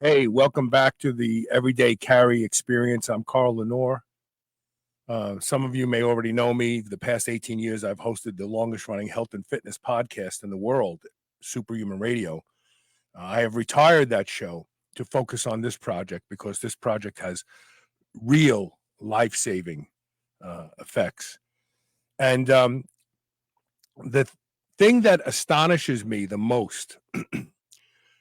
Hey, welcome back to the Everyday Carry Experience. I'm Carl Lenore. Some of you may already know me. The past 18 years, I've hosted the longest running health and fitness podcast in the world, Superhuman Radio. I have retired that show to focus on this project because this project has real life-saving effects. And the thing that astonishes me the most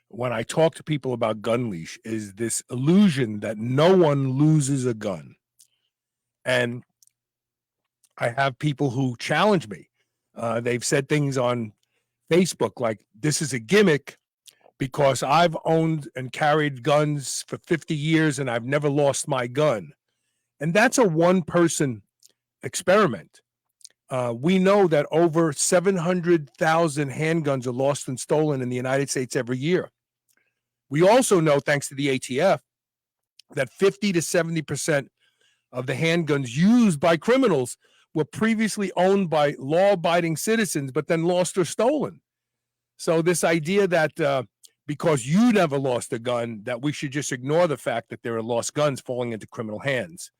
when I talk to people about gun leash is this illusion that no one loses a gun. And I have people who challenge me. They've said things on Facebook like, this is a gimmick because I've owned and carried guns for 50 years and I've never lost my gun. And that's a one-person experiment. We know that over 700,000 handguns are lost and stolen in the United States every year. We also know, thanks to the ATF, that 50 to 70% of the handguns used by criminals were previously owned by law-abiding citizens, but then lost or stolen. So this idea that because you never lost a gun, that we should just ignore the fact that there are lost guns falling into criminal hands.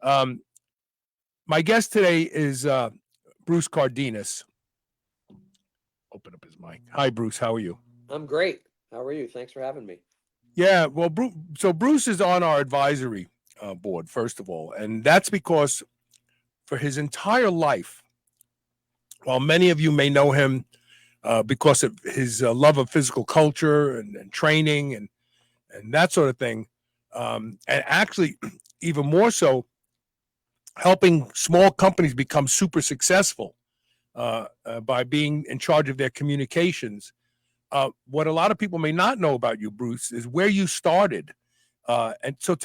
My guest today is Bruce Cardenas. Open up his mic. Hi, Bruce. How are you? I'm great. How are you? Thanks for having me. Yeah, well, Bruce is on our advisory board, first of all, and that's because for his entire life, while many of you may know him because of his love of physical culture and training and that sort of thing, and actually even more so, helping small companies become super successful by being in charge of their communications. What a lot of people may not know about you, Bruce, is where you started. And so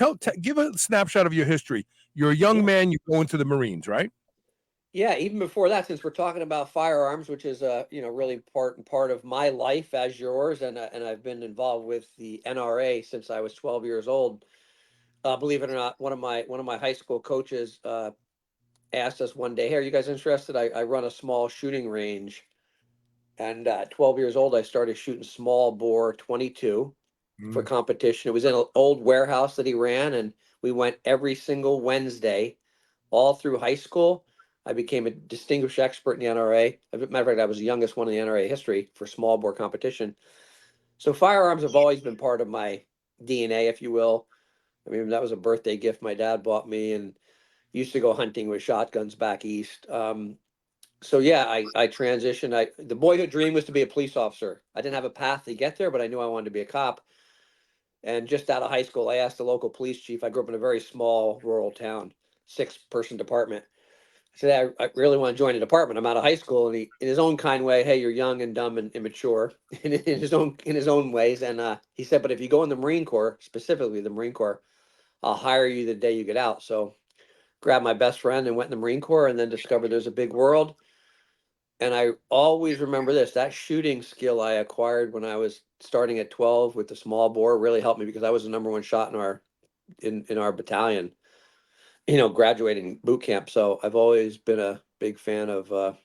give a snapshot of your history. You're a young man, you go into the Marines, right? Yeah, even before that, since we're talking about firearms, which is really important part of my life as yours, and I've been involved with the NRA since I was 12 years old. Believe it or not, one of my high school coaches asked us one day, "Hey, are you guys interested? I run a small shooting range." And 12 years old, I started shooting small bore 22 for competition. It was in an old warehouse that he ran, and we went every single Wednesday all through high school. I became a distinguished expert in the NRA. As a matter of fact, I was the youngest one in the NRA history for small bore competition. So firearms have always been part of my DNA, if you will. I mean, that was a birthday gift my dad bought me, and used to go hunting with shotguns back east. So yeah, I transitioned. The boyhood dream was to be a police officer. I didn't have a path to get there, but I knew I wanted to be a cop. And just out of high school, I asked the local police chief. I grew up in a very small rural town, 6-person department. I said, I really want to join a department. I'm out of high school, and he, in his own kind way, hey, you're young and dumb and immature in his own ways. And he said, but if you go in the Marine Corps, specifically the Marine Corps, I'll hire you the day you get out. So grabbed my best friend and went in the Marine Corps, and then discovered there's a big world. And I always remember this, that shooting skill I acquired when I was starting at 12 with the small bore really helped me because I was the number one shot in our battalion, graduating boot camp. So I've always been a big fan of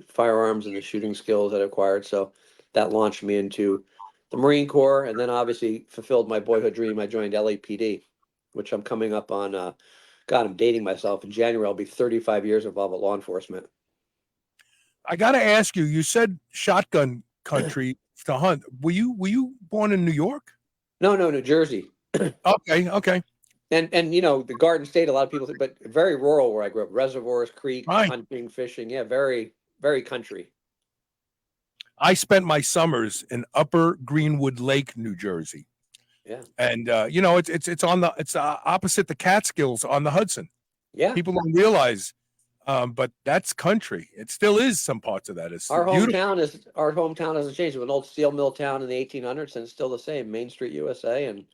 firearms and the shooting skills that I acquired. So that launched me into the Marine Corps, and then obviously fulfilled my boyhood dream. I joined LAPD, which I'm coming up on, God, I'm dating myself. In January, I'll be 35 years involved with law enforcement. I got to ask you, you said shotgun country to hunt. Were you born in New York? No, New Jersey. Okay. And the Garden State, a lot of people think, but very rural where I grew up. Reservoirs, creeks, Right. Hunting, fishing. Yeah, very, very country. I spent my summers in Upper Greenwood Lake, New Jersey. Yeah. And it's opposite the Catskills on the Hudson. Yeah. People don't realize, but that's country. It still is some parts of that. It's Our beautiful. hometown hasn't changed. It was an old steel mill town in the 1800s, and it's still the same. Main Street, USA. And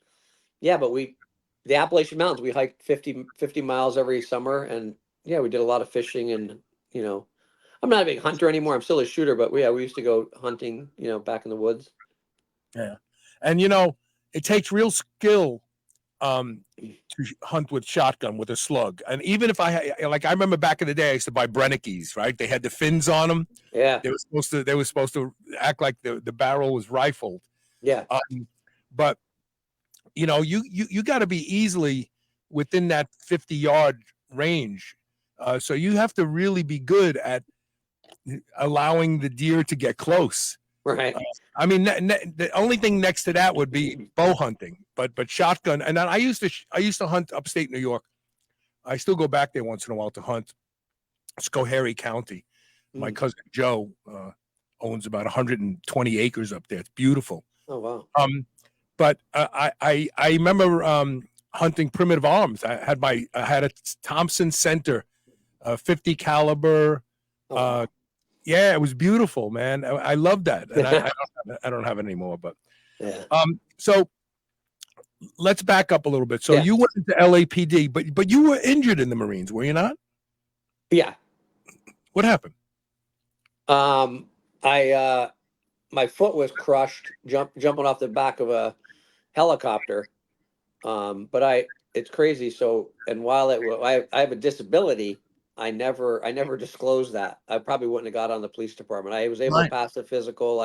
yeah, but the Appalachian Mountains, we hiked 50 miles every summer, and yeah, we did a lot of fishing, and you know, I'm not a big hunter anymore. I'm still a shooter, but yeah, we used to go hunting, back in the woods. Yeah. And it takes real skill to hunt with shotgun with a slug. And even if I remember back in the day, I used to buy Brennickies, right? They had the fins on them. Yeah, They were supposed to act like the barrel was rifled. yeah, But you got to be easily within that 50-yard range. So you have to really be good at allowing the deer to get close. right. I mean, the only thing next to that would be bow hunting, but shotgun. And then I used to hunt upstate New York. I still go back there once in a while to hunt Schoharie County. My Mm. cousin Joe owns about 120 acres up there. It's beautiful. Oh wow. But I remember hunting primitive arms. I had a Thompson Center, 50 caliber. Oh, wow. Yeah, it was beautiful, man. I love that, and I don't have it anymore. But Yeah. so let's back up a little bit. So Yeah. you went into LAPD, but you were injured in the Marines, were you not? Yeah. What happened? I my foot was crushed jumping off the back of a helicopter. But it's crazy. So, and while I have a disability, I never disclosed that. I probably wouldn't have got on the police department. I was able to Right. pass the physical.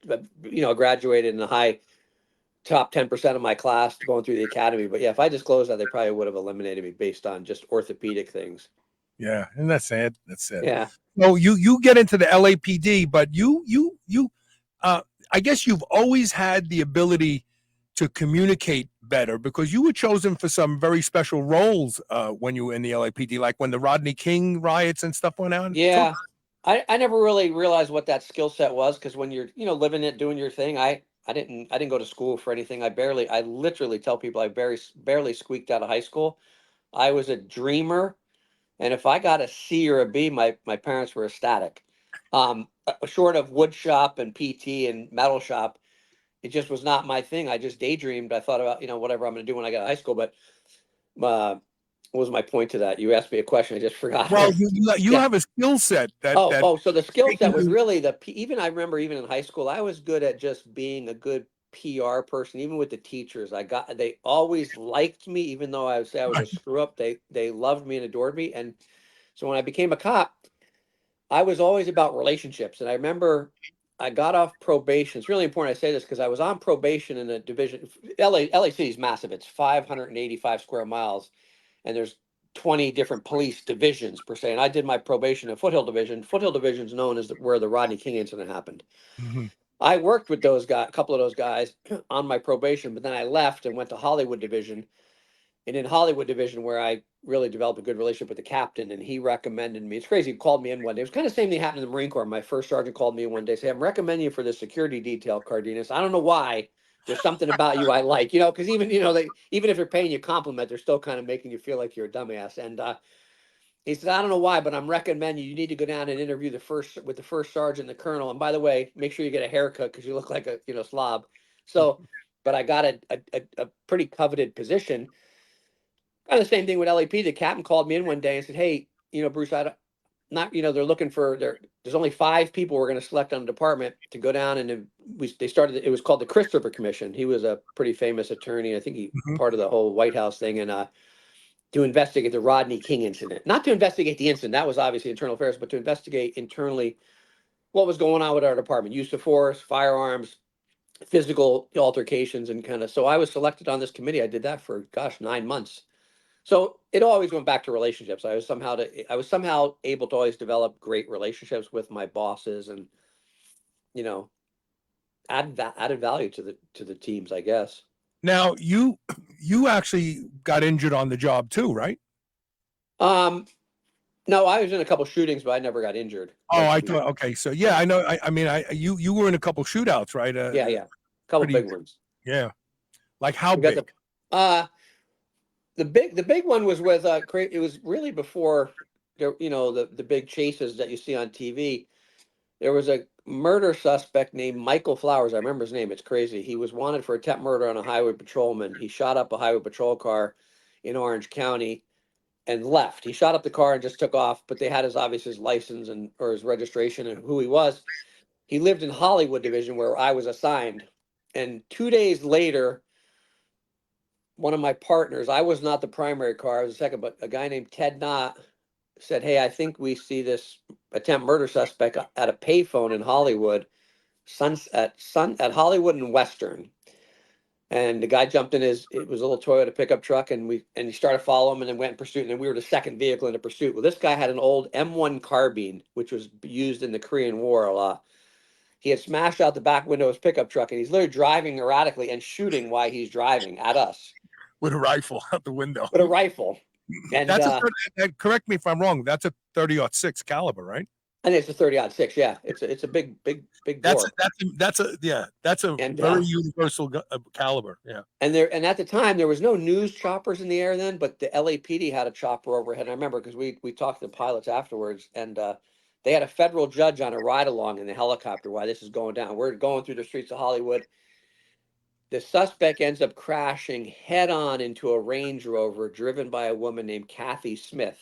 Graduated in the high top 10% of my class going through the academy. But yeah, if I disclosed that, they probably would have eliminated me based on just orthopedic things. Yeah, and that's sad. That's sad. Yeah. So you get into the LAPD, but I guess you've always had the ability to communicate better because you were chosen for some very special roles when you were in the LAPD, like when the Rodney King riots and stuff went on. Yeah. I never really realized what that skill set was because when you're, living it, doing your thing, I didn't go to school for anything. I literally tell people I barely squeaked out of high school. I was a dreamer. And if I got a C or a B, my parents were ecstatic. Short of wood shop and PT and metal shop, it just was not my thing. I just daydreamed. I thought about, whatever I'm going to do when I get out of high school. But what was my point to that? You asked me a question. I just forgot. Well, you Yeah. have a skill set that So the skill set was you- really even I remember even in high school, I was good at just being a good PR person, even with the teachers. They always liked me, even though I would say I was a screw up. They loved me and adored me. And so when I became a cop, I was always about relationships. And I remember I got off probation. It's really important I say this because I was on probation in a division. LA City is massive. It's 585 square miles, and there's 20 different police divisions per se. And I did my probation at Foothill Division. Foothill Division is known as where the Rodney King incident happened. Mhm. I worked with those guys, a couple of those guys on my probation, but then I left and went to Hollywood Division. And in Hollywood Division, where I really developed a good relationship with the captain, and he recommended me. It's crazy. He called me in one day. It was kind of the same thing happened in the Marine Corps. My first sergeant called me in one day, say, "I'm recommending you for the security detail, Cardenas. I don't know why. There's something about you I like, because even even if they're paying you a compliment, they're still kind of making you feel like you're a dumbass." And he said, "I don't know why, but I'm recommending you need to go down and interview with the first sergeant, and the colonel. And by the way, make sure you get a haircut because you look like a slob." So, but I got a pretty coveted position. Kind of the same thing with LAP. The captain called me in one day and said, "Hey, Bruce, I don't, not, they're looking for there's only 5 people we're going to select on the department to go down." And they started, it was called the Christopher Commission. He was a pretty famous attorney. I think he Mhm. part of the whole White House thing, and to investigate the Rodney King incident, not to investigate the incident. That was obviously internal affairs, but to investigate internally what was going on with our department, use of force, firearms, physical altercations, and kind of, so I was selected on this committee. I did that for, gosh, 9 months. So it always went back to relationships. I was somehow able to always develop great relationships with my bosses, and you know added value to the teams, I guess. Now you actually got injured on the job too, right? Um, no, I was in a couple shootings, but I never got injured. Oh, Like, I thought okay. So yeah, I know. I mean, you were in a couple shootouts, right? yeah, a couple Pretty big ones. yeah. Like how We got big? the big one was with it was really before the big chases that you see on TV. There was a murder suspect named Michael Flowers. I remember his name. It's crazy. He was wanted for attempt murder on a highway patrolman. He shot up a highway patrol car in Orange County. and left. He shot up the car and just took off, but they had obviously his license or his registration and who he was. He lived in Hollywood division where I was assigned. And 2 days later, one of my partners, I was not the primary car, I was the second, but a guy named Ted Knott said, "Hey, I think we see this attempt murder suspect at a payphone in Hollywood, at Hollywood and Western." And the guy jumped in it was a little Toyota pickup truck, and he started following him and then went in pursuit. And then we were the second vehicle in the pursuit. Well, this guy had an old M1 carbine, which was used in the Korean War a lot. He had smashed out the back window of his pickup truck, and he's literally driving erratically and shooting while he's driving at us with a rifle out the window. with a rifle. And that's correct me if I'm wrong. That's a 30-06 caliber, right? I think it's a 30-06. Yeah, it's a big That's bore. a very universal caliber. Yeah. And at the time there was no news choppers in the air then, but the LAPD had a chopper overhead. And I remember because we talked to the pilots afterwards, and they had a federal judge on a ride along in the helicopter while this is going down. We're going through the streets of Hollywood. The suspect ends up crashing head on into a Range Rover driven by a woman named Kathy Smith.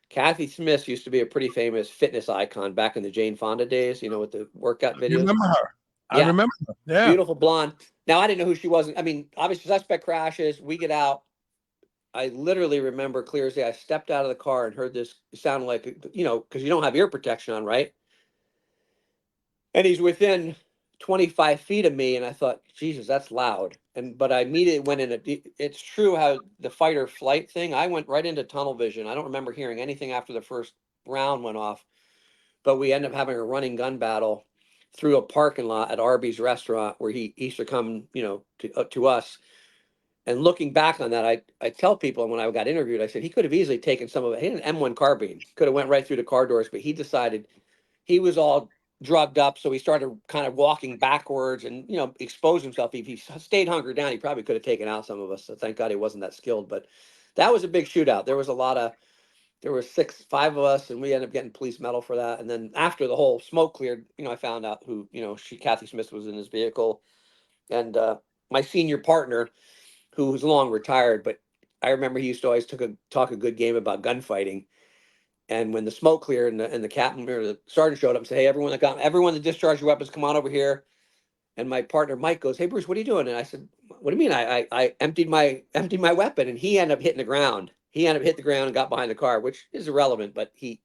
Kathy Smith used to be a pretty famous fitness icon back in the Jane Fonda days, with the workout videos. You remember her? Yeah. I remember her. Yeah. Beautiful blonde. Now, I didn't know who she was. I mean, obviously, suspect crashes. We get out. I literally remember clear as day. I stepped out of the car and heard this sound like, because you don't have ear protection on, right? And he's within 25 feet of me, and I thought, Jesus, that's loud. But I immediately went in. It's true how the fight or flight thing, I went right into tunnel vision. I don't remember hearing anything after the first round went off, but we ended up having a running gun battle through a parking lot at Arby's restaurant where he used to come, to us. And looking back on that, I tell people, when I got interviewed, I said he could have easily taken some of it. He had an M1 carbine, could have went right through the car doors, but he decided he was all drugged up, so he started kind of walking backwards and exposed himself. If he stayed hunkered down, he probably could have taken out some of us. So thank God he wasn't that skilled. But that was a big shootout. There were 5 of us, and we ended up getting police medal for that. And then after the whole smoke cleared, I found out who Kathy Smith was in his vehicle, and my senior partner, who was long retired, but I remember he used to always talk a good game about gunfighting. And when the smoke cleared and the captain or the sergeant showed up and said, "Hey, everyone that discharged your weapons, come on over here." And my partner Mike goes, "Hey Bruce, what are you doing?" And I said, "What do you mean? I emptied my weapon." And he ended up hitting the ground. He ended up hitting the ground and got behind the car, which is irrelevant, but he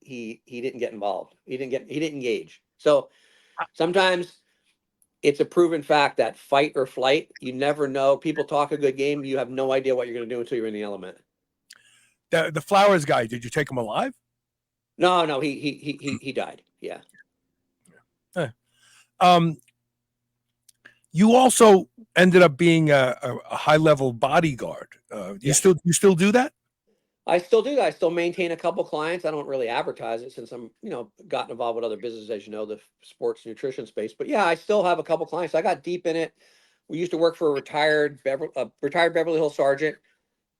didn't get involved. He didn't engage. So sometimes it's a proven fact that fight or flight, you never know. People talk a good game, you have no idea what you're going to do until you're in the element. The Flowers guy, did you take him alive? No, he died. Yeah. You also ended up being a high-level bodyguard. You still do that? I still do that. I still maintain a couple clients. I don't really advertise it since I'm, gotten involved with other businesses, as the sports nutrition space. But yeah, I still have a couple clients. I got deep in it. We used to work for a retired Beverly Hills sergeant,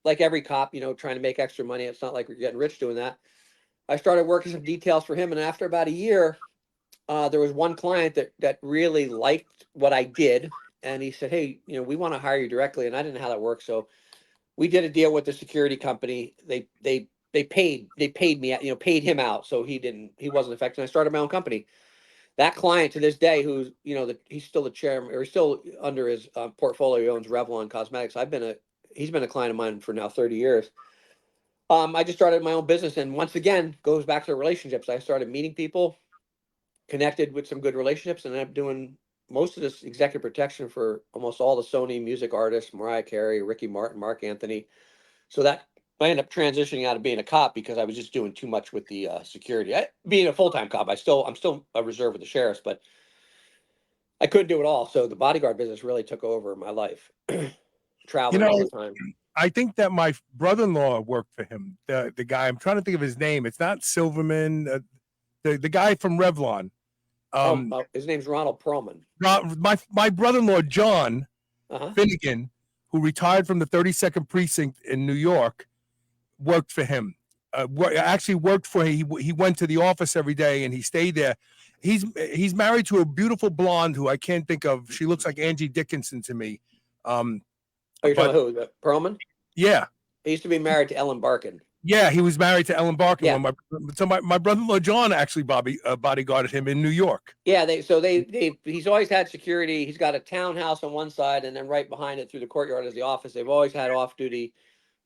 like every cop, trying to make extra money. It's not like we're getting rich doing that. I started working some details for him, and after about a year, there was one client that really liked what I did, and he said, "Hey, we want to hire you directly." And I didn't know how that worked, so we did a deal with the security company. They paid me, paid him out, so he wasn't affected. I started my own company. That client to this day, who's he's still the chairman, or he's still under his portfolio. He owns Revlon Cosmetics. He's been a client of mine for now 30 years. I just started my own business, and once again, goes back to relationships. I started meeting people, connected with some good relationships, and ended up doing most of this executive protection for almost all the Sony music artists, Mariah Carey, Ricky Martin, Mark Anthony. So that I ended up transitioning out of being a cop because I was just doing too much with the security. Being a full-time cop, I'm still a reserve with the sheriffs, but I couldn't do it all. So the bodyguard business really took over my life, traveling all the time. I think that my brother-in-law worked for him. The guy, I'm trying to think of his name. It's not Silverman. The guy from Revlon. His name's Ronald Perlman. My brother-in-law John Finnegan, who retired from the 32nd precinct in New York, worked for him. Actually worked for him. He went to the office every day and he stayed there. He's married to a beautiful blonde who I can't think of. She looks like Angie Dickinson to me. You're talking about who? Perlman? Yeah. He used to be married to Ellen Barkin. Yeah, he was married to Ellen Barkin. Yeah. When my brother-in-law John actually bodyguarded him in New York. Yeah, he's always had security. He's got a townhouse on one side, and then right behind it through the courtyard is the office. They've always had off duty.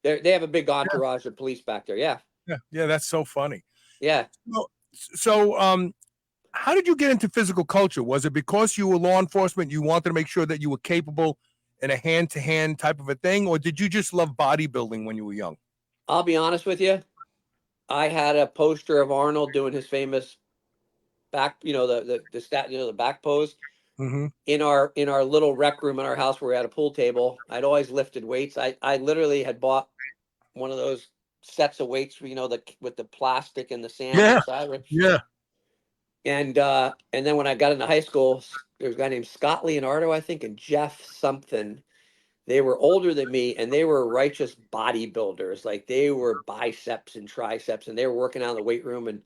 They have a big Yeah, entourage of police back there. Yeah, yeah, that's so funny. yeah. So, how did you get into physical culture? Was it because you were law enforcement, you wanted to make sure that you were capable in a hand-to-hand type of a thing, or did you just love bodybuilding when you were young? I'll be honest with you. I had a poster of Arnold doing his famous back, the back pose Mm-hmm. in our little rec room in our house where we had a pool table. I'd always lifted weights. I literally had bought one of those sets of weights, with the plastic and the sand Yeah, inside, right? yeah, And then when I got into high school, there was a guy named Scott Leonardo, I think, and Jeff something. They were older than me, and they were righteous bodybuilders. Like they were biceps and triceps, and they were working out in the weight room. And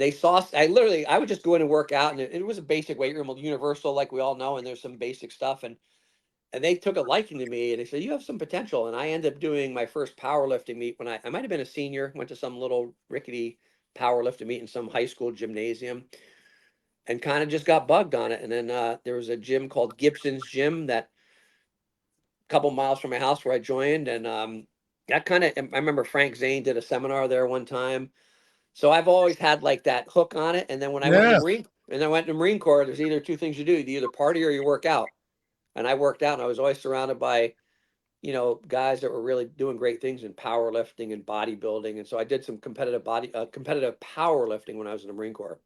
they saw. I would just go in and work out, and it was a basic weight room, universal, like we all know. And there's some basic stuff, and they took a liking to me, and they said you have some potential. And I ended up doing my first powerlifting meet when I might have been a senior. Went to some little rickety powerlifting meet in some high school gymnasium and kind of just got bugged on it. And then there was a gym called Gibson's Gym that a couple miles from my house where I joined. And that kind of, I remember Frank Zane did a seminar there one time. So I've always had like that hook on it. And then when I went in yeah. the Marine Corps, there's either two things you do. You either party or you work out. And I worked out, and I was always surrounded by, guys that were really doing great things in powerlifting and bodybuilding. And so I did some competitive powerlifting when I was in the Marine Corps.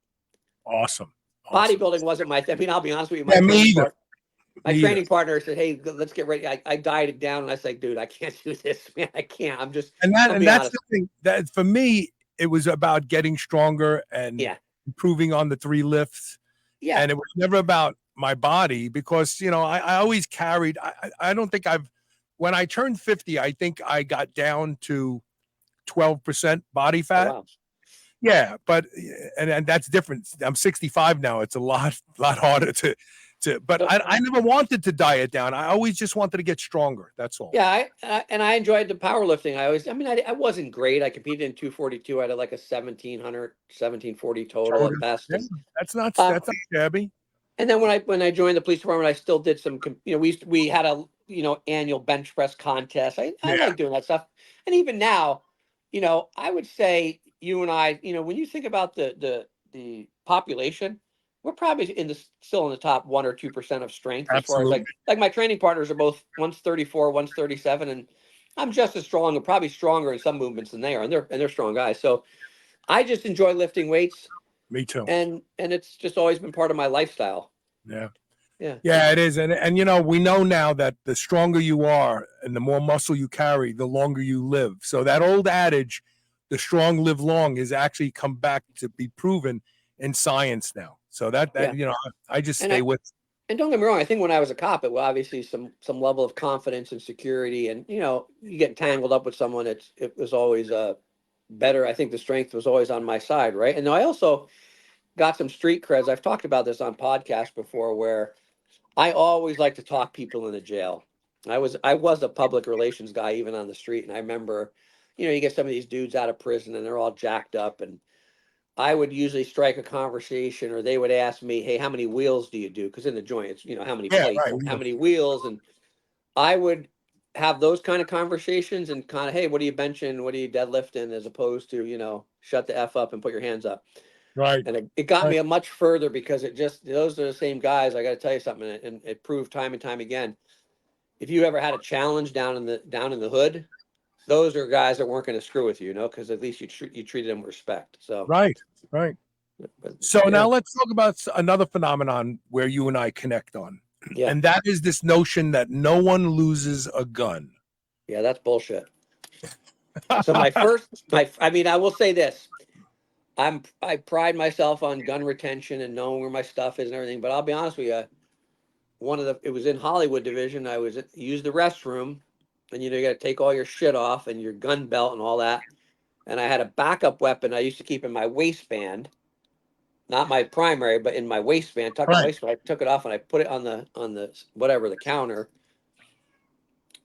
Awesome. Bodybuilding wasn't my thing. I mean, I'll be honest with you. Yeah, me either. My training partner said, "Hey, let's get ready." I dieted down, and I said, "Dude, I can't do this, man. I can't. I'm just." And that's the thing. That for me, it was about getting stronger and improving on the 3 lifts. Yeah. And it was never about my body because I always carried. I don't think when I turned 50, I think I got down to 12% body fat. Oh, wow. Yeah, but and that's different. I'm 65 now. It's a lot harder to but I never wanted to diet down. I always just wanted to get stronger. That's all. Yeah, I enjoyed the powerlifting. I wasn't great. I competed in 242. I had like a 1740 total at best. Yeah, that's not shabby. And then when I joined the police department, I still did some, we had a, annual bench press contest. I like doing that stuff. And even now, I would say you and I, when you think about the population, we're probably still in the top 1 or 2% of strength. Absolutely. As far as like my training partners are both one's 34, one's 37, and I'm just as strong and probably stronger in some movements than they are. And they're strong guys. So I just enjoy lifting weights. Me too. And it's just always been part of my lifestyle. Yeah. Yeah. Yeah, it is. And we know now that the stronger you are and the more muscle you carry, the longer you live. So that old adage, the strong live long, is actually come back to be proven in science now. So that I just stay with. And don't get me wrong, I think when I was a cop, it was obviously some level of confidence and security. And you get tangled up with someone, it was always better. I think the strength was always on my side, right? And I also got some street creds. I've talked about this on podcasts before, where I always like to talk people into jail. I was a public relations guy even on the street, and I remember, you get some of these dudes out of prison and they're all jacked up, and I would usually strike a conversation, or they would ask me, "Hey, how many wheels do you do?" Because in the joint, it's how many plates, right. how many wheels, and I would have those kind of conversations and kind of, "Hey, what are you benching? What are you deadlifting?" As opposed to, shut the F up and put your hands up. Right. And it got me a much further, because those are the same guys. I got to tell you something, and it proved time and time again. If you ever had a challenge down in the hood, those are guys that weren't going to screw with you, because at least you treated them with respect. So right. So now let's talk about another phenomenon where you and I connect on. Yeah. And that is this notion that no one loses a gun. Yeah, that's bullshit. So I will say this. I pride myself on gun retention and knowing where my stuff is and everything, but I'll be honest with you. It was in Hollywood division. I used the restroom, and you got to take all your shit off and your gun belt and all that. And I had a backup weapon I used to keep in my waistband, not my primary, but in my waistband, tucked in my waistband. I took it off and I put it on the counter.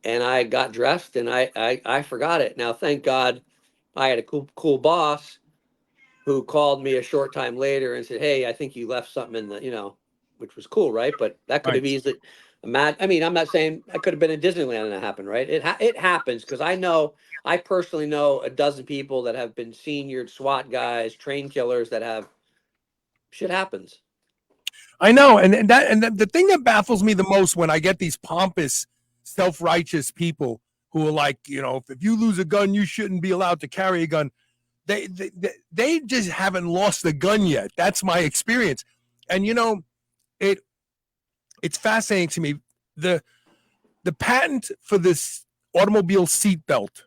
And I got dressed and I forgot it. Now, thank God, I had a cool boss who called me a short time later and said, "Hey, I think you left something in the, which was cool, right? But that could Right. have easily, I mean, I'm not saying I could have been in Disneyland and that happened, right? It happens because I personally know a dozen people that have been seniored SWAT guys, train killers that have shit happens. I know, and the thing that baffles me the most when I get these pompous, self-righteous people who are like, if you lose a gun, you shouldn't be allowed to carry a gun. They just haven't lost the gun yet. That's my experience, and it's fascinating to me. The patent for this automobile seatbelt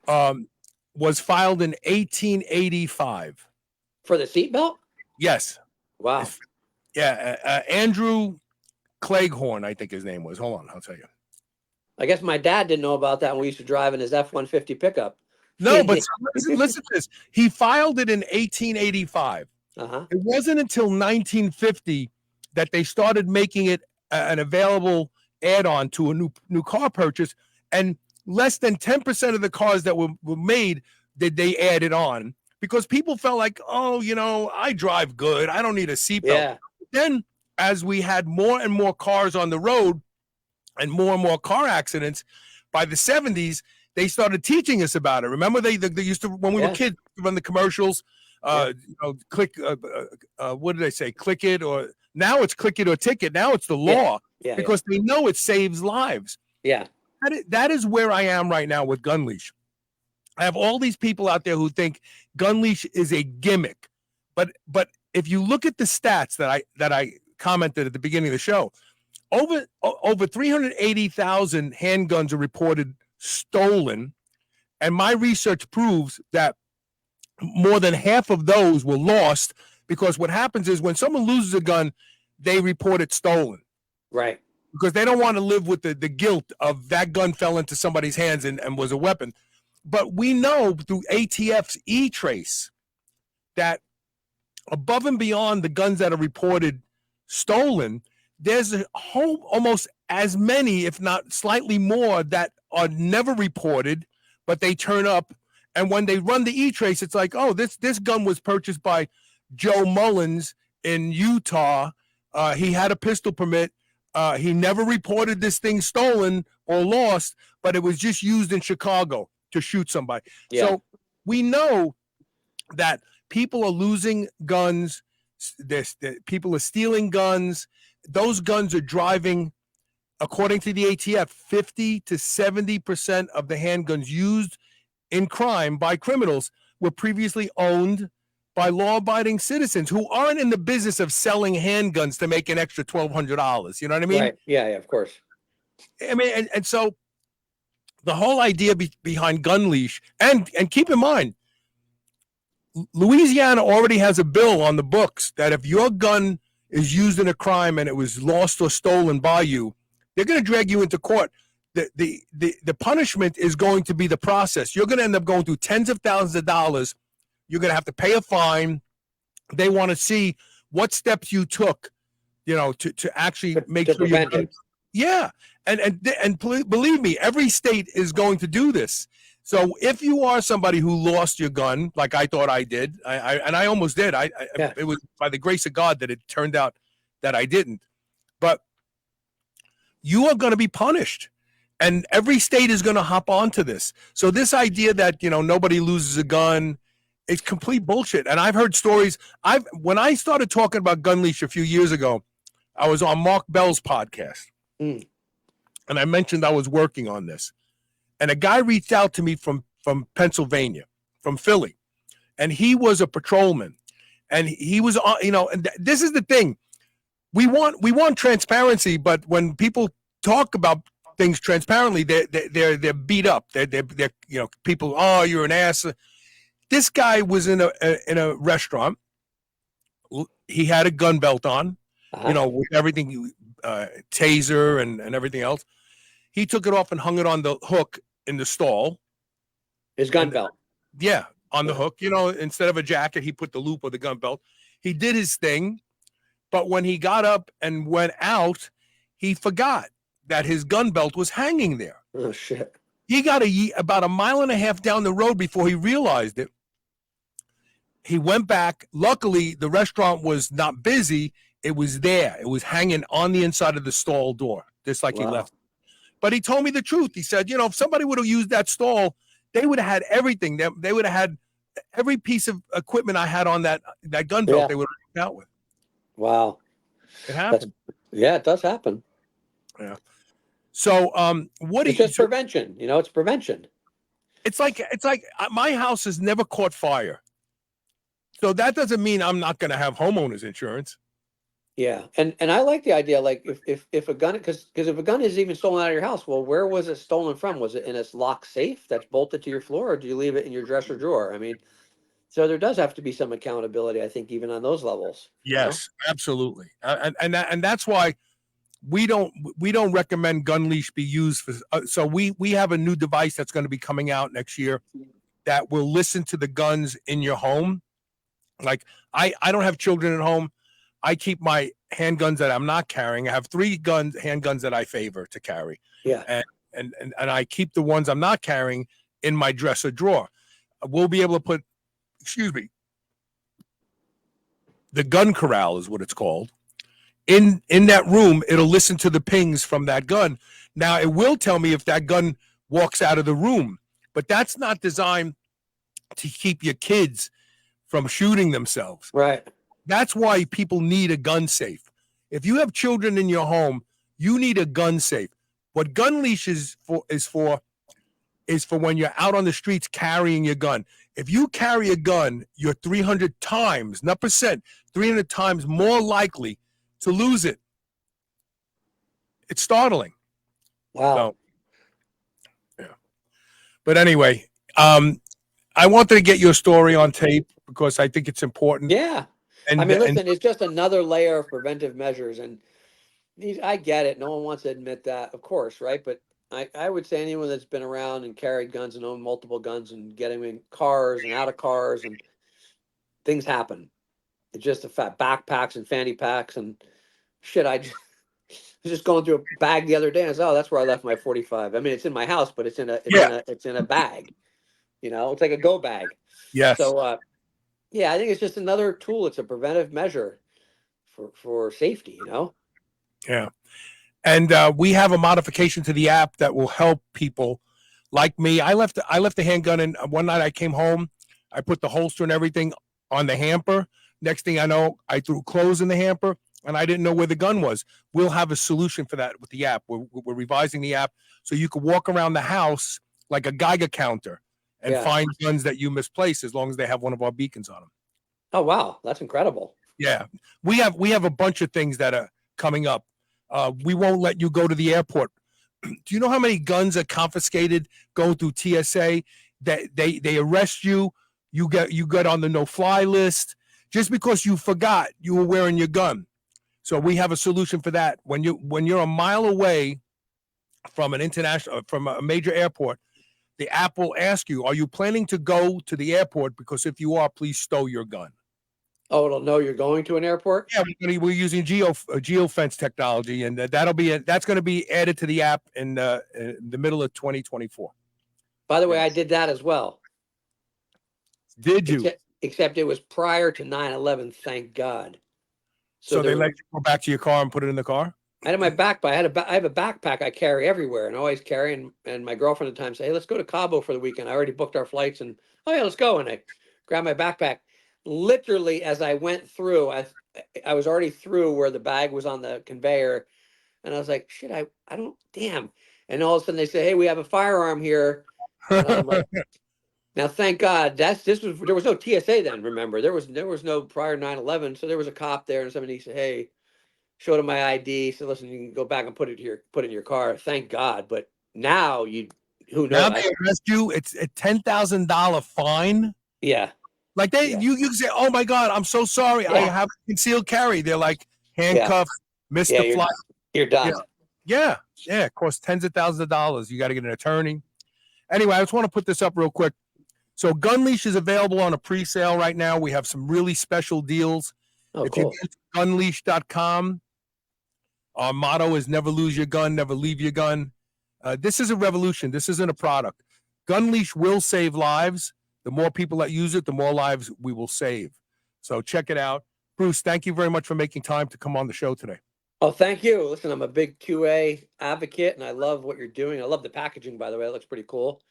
was filed in 1885. For the seatbelt? Yes. Wow. Yeah. Andrew Cleghorn, I think his name was. Hold on, I'll tell you. I guess my dad didn't know about that when we used to drive in his F-150 pickup. No, but listen to this. He filed it in 1885. Uh-huh. It wasn't until 1950 that they started making it an available add-on to a new car purchase, and less than 10% of the cars that were made did they add it on because people felt like, I drive good, I don't need a seatbelt. Yeah. Then, as we had more and more cars on the road and more car accidents, by the 70s, they started teaching us about it. Remember, they used to, when we were kids, run the commercials, click, what did they say? Click it, or now it's click it or ticket. Now it's the law because they know it saves lives. Yeah. That is where I am right now with Gun Leash. I have all these people out there who think Gun Leash is a gimmick, but if you look at the stats that I commented at the beginning of the show, over 380,000 handguns are reported stolen, and my research proves that more than half of those were lost because what happens is when someone loses a gun, they report it stolen. Right. Because they don't want to live with the guilt of that gun fell into somebody's hands and was a weapon. But we know through ATF's E-Trace that above and beyond the guns that are reported stolen, there's a whole almost as many, if not slightly more, that are never reported, but they turn up. And when they run the E-Trace, it's like, oh, this gun was purchased by Joe Mullins in Utah. He had a pistol permit. He never reported this thing stolen or lost, but it was just used in Chicago to shoot somebody. Yeah. So we know that people are losing guns. People are stealing guns. Those guns are driving, according to the ATF, 50 to 70% of the handguns used in crime by criminals were previously owned by law-abiding citizens who aren't in the business of selling handguns to make an extra $1,200. You know what I mean? Right. Yeah, of course. I mean, and so the whole idea behind Gun Leash, and keep in mind, Louisiana already has a bill on the books that if your gun is used in a crime and it was lost or stolen by you, they're going to drag you into court. The punishment is going to be the process. You're going to end up going through tens of thousands of dollars. You're going to have to pay a fine. They want to see what steps you took, to actually make sure you prevent it. Yeah. And believe me, every state is going to do this. So if you are somebody who lost your gun, like I thought I did, I almost did. It was by the grace of God that it turned out that I didn't. But you are going to be punished. And every state is going to hop onto this. So this idea that, nobody loses a gun, it's complete bullshit. And I've heard stories. When I started talking about Gun Leash a few years ago, I was on Mark Bell's podcast. And I mentioned I was working on this. And a guy reached out to me from Pennsylvania, from Philly. And he was a patrolman. And he was, and this is the thing. We want transparency, but when people talk about things transparently, they're beat up. They're people, oh, you're an ass. This guy was in a restaurant. He had a gun belt on, with everything, taser and everything else. He took it off and hung it on the hook in the stall. His gun belt. Yeah, on the hook. Instead of a jacket, he put the loop of the gun belt. He did his thing, but when he got up and went out, he forgot that his gun belt was hanging there. Oh, shit. He got about a mile and a half down the road before he realized it. He went back. Luckily, the restaurant was not busy. It was there. It was hanging on the inside of the stall door, just like he left. But he told me the truth. He said, if somebody would have used that stall, they would have had everything. They would have had every piece of equipment I had on that gun belt. They would have out with. Wow. It happened. It does happen. Yeah. So, it's just prevention. It's prevention. It's like my house has never caught fire. So that doesn't mean I'm not going to have homeowners insurance. Yeah, and I like the idea, like if a gun, because if a gun is even stolen out of your house, well, where was it stolen from? Was it in a locked safe that's bolted to your floor, or do you leave it in your dresser drawer? I mean, so there does have to be some accountability, I think, even on those levels. Yes, absolutely, and that's why we don't recommend gun leash be used for. So we have a new device that's going to be coming out next year that will listen to the guns in your home. Like I don't have children at home. I keep my handguns that I'm not carrying. I have 3 handguns that I favor to carry. Yeah. And I keep the ones I'm not carrying in my dresser drawer. We'll be able to put, the gun corral is what it's called. In that room, it'll listen to the pings from that gun. Now, it will tell me if that gun walks out of the room, but that's not designed to keep your kids from shooting themselves. Right. That's why people need a gun safe. If you have children in your home, you need a gun safe. What gun leash is for when you're out on the streets carrying your gun. If you carry a gun, you're 300 times, not percent, 300 times more likely to lose it. It's startling. Wow. So, yeah. But anyway, I wanted to get your story on tape because I think it's important. Yeah. And, listen, it's just another layer of preventive measures. And I get it. No one wants to admit that, of course, right? But I would say anyone that's been around and carried guns and owned multiple guns and getting in cars and out of cars and things happen. It's just a fact. Backpacks and fanny packs and shit. I was just going through a bag the other day and I said, oh, that's where I left my 45. I mean, it's in my house, but it's in a bag. It's like a go bag. Yes. So, yeah, I think it's just another tool. It's a preventive measure for safety, Yeah. And we have a modification to the app that will help people like me. I left the handgun, and one night I came home, I put the holster and everything on the hamper. Next thing I know, I threw clothes in the hamper, and I didn't know where the gun was. We'll have a solution for that with the app. We're revising the app so you can walk around the house like a Geiger counter and find guns that you misplaced as long as they have one of our beacons on them. Oh, wow. That's incredible. Yeah. We have a bunch of things that are coming up. We won't let you go to the airport. Do you know how many guns are confiscated going through TSA? That they arrest you, you get on the no-fly list just because you forgot you were wearing your gun. So we have a solution for that. When you're a mile away from from a major airport, the app will ask you, are you planning to go to the airport? Because if you are, please stow your gun. Oh, it'll know you're going to an airport? Yeah, we're using geofence technology, and that's going to be added to the app in the middle of 2024. By the way, I did that as well. Did you? Except it was prior to 9/11, thank God. So they let you go back to your car and put it in the car? I had my backpack. I have a backpack I carry everywhere and always carry. And my girlfriend at the time said, hey, let's go to Cabo for the weekend. I already booked our flights and, oh yeah, let's go. And I grabbed my backpack. Literally, as I went through, I was already through where the bag was on the conveyor. And I was like, shit, I don't, damn. And all of a sudden they say, hey, we have a firearm here. And I'm like, now, thank God, there was no TSA then, remember. There was no prior 9/11. So there was a cop there and somebody said, hey, showed him my ID. Said, listen, you can go back and put it in your car. Thank God. But now who knows? Now they arrest you. It's a $10,000 fine. Yeah. Like you can say, oh my God, I'm so sorry. I have concealed carry. They're like handcuffs, missed the flight. You're done. Yeah. It costs tens of thousands of dollars. You got to get an attorney. Anyway, I just want to put this up real quick. So Gun Leash is available on a pre-sale right now. We have some really special deals. If you go to gunleash.com, our motto is never lose your gun, never leave your gun. This is a revolution. This isn't a product. Gun Leash will save lives. The more people that use it, the more lives we will save. So check it out. Bruce, thank you very much for making time to come on the show today. Oh, thank you. Listen, I'm a big QA advocate, and I love what you're doing. I love the packaging, by the way. It looks pretty cool.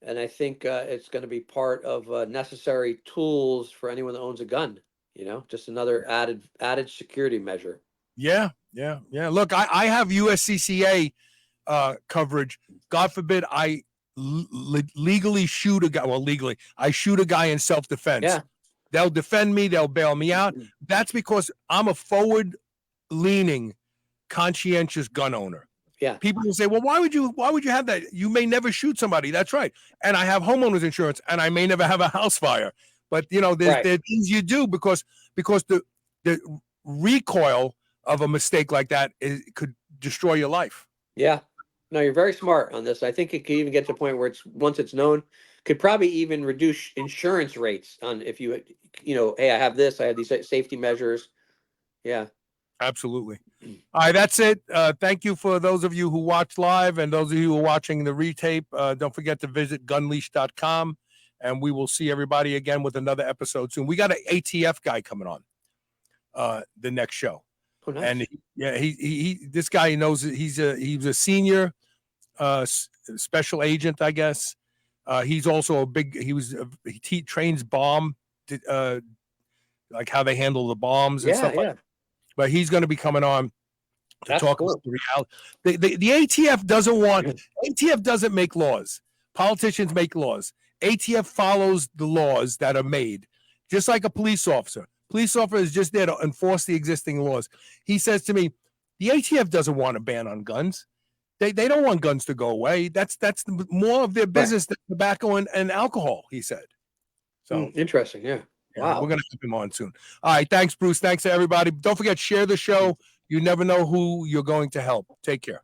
And I think it's going to be part of necessary tools for anyone that owns a gun. You know, just another added security measure. Yeah. Look, I have USCCA coverage. God forbid I legally shoot a guy. Well, legally, I shoot a guy in self-defense. Yeah. They'll defend me. They'll bail me out. That's because I'm a forward-leaning, conscientious gun owner. Yeah. People will say, well, why would you have that? You may never shoot somebody. That's right. And I have homeowners insurance, and I may never have a house fire. But there are things you do because the recoil of a mistake like that could destroy your life. Yeah. No, you're very smart on this. I think it could even get to the point where once it's known, could probably even reduce insurance rates on if hey, I have this, I have these safety measures. Yeah. Absolutely. All right, that's it. Thank you for those of you who watch live and those of you who are watching the retape. Don't forget to visit gunleash.com, and we will see everybody again with another episode soon. We got an ATF guy coming on the next show. Oh, nice. And this guy knows he's a senior special agent, I guess. He's also he trains bomb, like how they handle the bombs and stuff like that. But he's going to be coming on to talk about the reality. The ATF ATF doesn't make laws. Politicians make laws. ATF follows the laws that are made, just like a police officer. Police officer is just there to enforce the existing laws. He says to me, the ATF doesn't want a ban on guns. They don't want guns to go away. That's more of their business than tobacco and alcohol, he said. So interesting, yeah. Wow. We're going to keep him on soon. All right. Thanks, Bruce. Thanks to everybody. Don't forget, share the show. You never know who you're going to help. Take care.